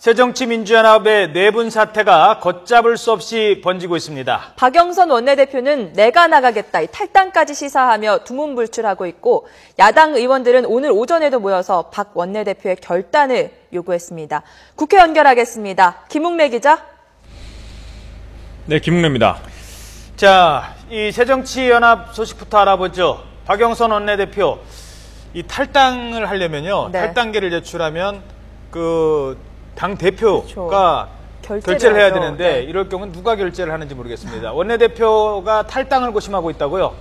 새정치민주연합의 내분 사태가 걷잡을 수 없이 번지고 있습니다. 박영선 원내대표는 내가 나가겠다 이 탈당까지 시사하며 두문불출하고 있고 야당 의원들은 오늘 오전에도 모여서 박 원내대표의 결단을 요구했습니다. 국회 연결하겠습니다. 김웅래 기자. 네, 김웅래입니다. 자, 이 새정치연합 소식부터 알아보죠. 박영선 원내대표, 이 탈당을 하려면요. 네. 탈당계를 제출하면 당 대표가 그렇죠. 결재를 해야 되는데 네. 이럴 경우는 누가 결재를 하는지 모르겠습니다. 원내대표가 탈당을 고심하고 있다고요?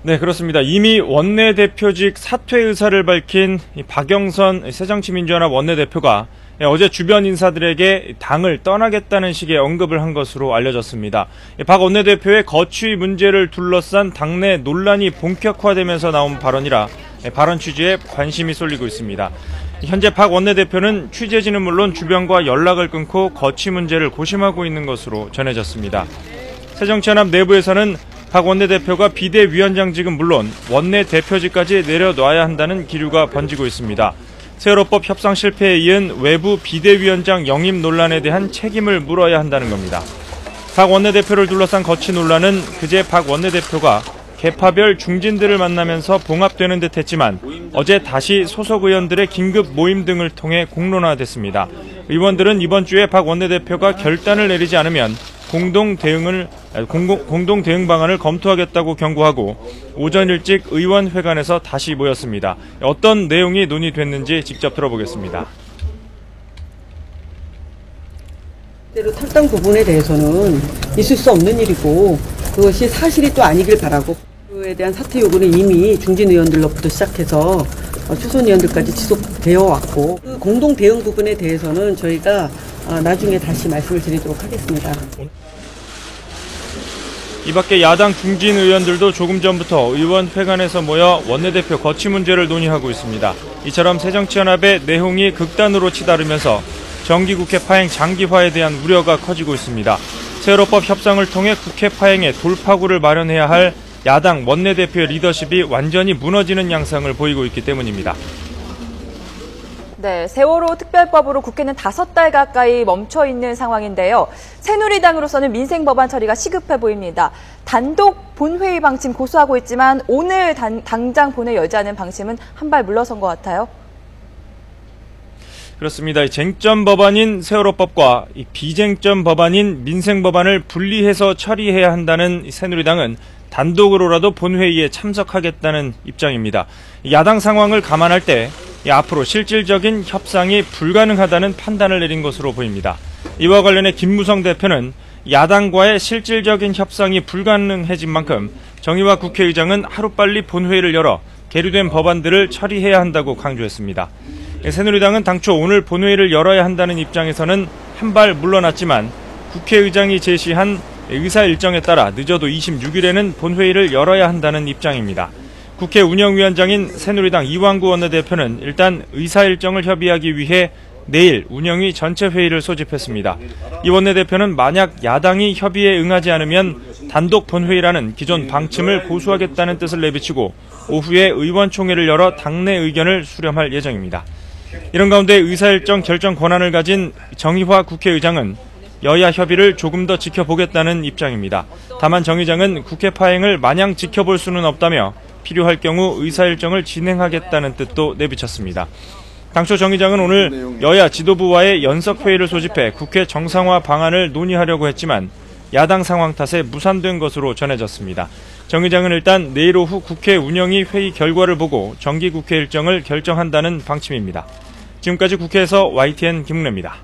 네, 그렇습니다. 이미 원내대표직 사퇴 의사를 밝힌 박영선 새정치민주연합 원내대표가 어제 주변 인사들에게 당을 떠나겠다는 식의 언급을 한 것으로 알려졌습니다. 박 원내대표의 거취 문제를 둘러싼 당내 논란이 본격화되면서 나온 발언이라 발언 취지에 관심이 쏠리고 있습니다. 현재 박 원내대표는 취재진은 물론 주변과 연락을 끊고 거취 문제를 고심하고 있는 것으로 전해졌습니다. 새정치연합 내부에서는 박 원내대표가 비대위원장직은 물론 원내대표직까지 내려놔야 한다는 기류가 번지고 있습니다. 세월호법 협상 실패에 이은 외부 비대위원장 영입 논란에 대한 책임을 물어야 한다는 겁니다. 박 원내대표를 둘러싼 거취 논란은 그제 박 원내대표가 계파별 중진들을 만나면서 봉합되는 듯 했지만 어제 다시 소속 의원들의 긴급 모임 등을 통해 공론화됐습니다. 의원들은 이번 주에 박 원내대표가 결단을 내리지 않으면 공동 대응 방안을 검토하겠다고 경고하고 오전 일찍 의원회관에서 다시 모였습니다. 어떤 내용이 논의됐는지 직접 들어보겠습니다. 탈당 부분에 대해서는 있을 수 없는 일이고 그것이 사실이 또 아니길 바라고 그에 대한 사퇴 요구는 이미 중진 의원들로부터 시작해서 초선 의원들까지 지속되어 왔고 그 공동 대응 부분에 대해서는 저희가 나중에 다시 말씀을 드리도록 하겠습니다. 이 밖에 야당 중진 의원들도 조금 전부터 의원회관에서 모여 원내대표 거취 문제를 논의하고 있습니다. 이처럼 새정치연합의 내홍이 극단으로 치달으면서 정기국회 파행 장기화에 대한 우려가 커지고 있습니다. 세월호법 협상을 통해 국회 파행에 돌파구를 마련해야 할 야당 원내대표의 리더십이 완전히 무너지는 양상을 보이고 있기 때문입니다. 네, 세월호 특별법으로 국회는 5달 가까이 멈춰 있는 상황인데요. 새누리당으로서는 민생법안 처리가 시급해 보입니다. 단독 본회의 방침 고수하고 있지만 오늘 당장 본회의 열자는 방침은 한 발 물러선 것 같아요. 그렇습니다. 쟁점 법안인 세월호법과 비쟁점 법안인 민생법안을 분리해서 처리해야 한다는 새누리당은 단독으로라도 본회의에 참석하겠다는 입장입니다. 야당 상황을 감안할 때 앞으로 실질적인 협상이 불가능하다는 판단을 내린 것으로 보입니다. 이와 관련해 김무성 대표는 야당과의 실질적인 협상이 불가능해진 만큼 정의화 국회의장은 하루빨리 본회의를 열어 계류된 법안들을 처리해야 한다고 강조했습니다. 새누리당은 당초 오늘 본회의를 열어야 한다는 입장에서는 한 발 물러났지만 국회의장이 제시한 의사 일정에 따라 늦어도 26일에는 본회의를 열어야 한다는 입장입니다. 국회 운영위원장인 새누리당 이완구 원내대표는 일단 의사 일정을 협의하기 위해 내일 운영위 전체 회의를 소집했습니다. 이 원내대표는 만약 야당이 협의에 응하지 않으면 단독 본회의라는 기존 방침을 고수하겠다는 뜻을 내비치고 오후에 의원총회를 열어 당내 의견을 수렴할 예정입니다. 이런 가운데 의사일정 결정 권한을 가진 정의화 국회의장은 여야 협의를 조금 더 지켜보겠다는 입장입니다. 다만 정 의장은 국회 파행을 마냥 지켜볼 수는 없다며 필요할 경우 의사일정을 진행하겠다는 뜻도 내비쳤습니다. 당초 정 의장은 오늘 여야 지도부와의 연석회의를 소집해 국회 정상화 방안을 논의하려고 했지만 야당 상황 탓에 무산된 것으로 전해졌습니다. 정 의장은 일단 내일 오후 국회 운영위 회의 결과를 보고 정기국회 일정을 결정한다는 방침입니다. 지금까지 국회에서 YTN 김웅래입니다.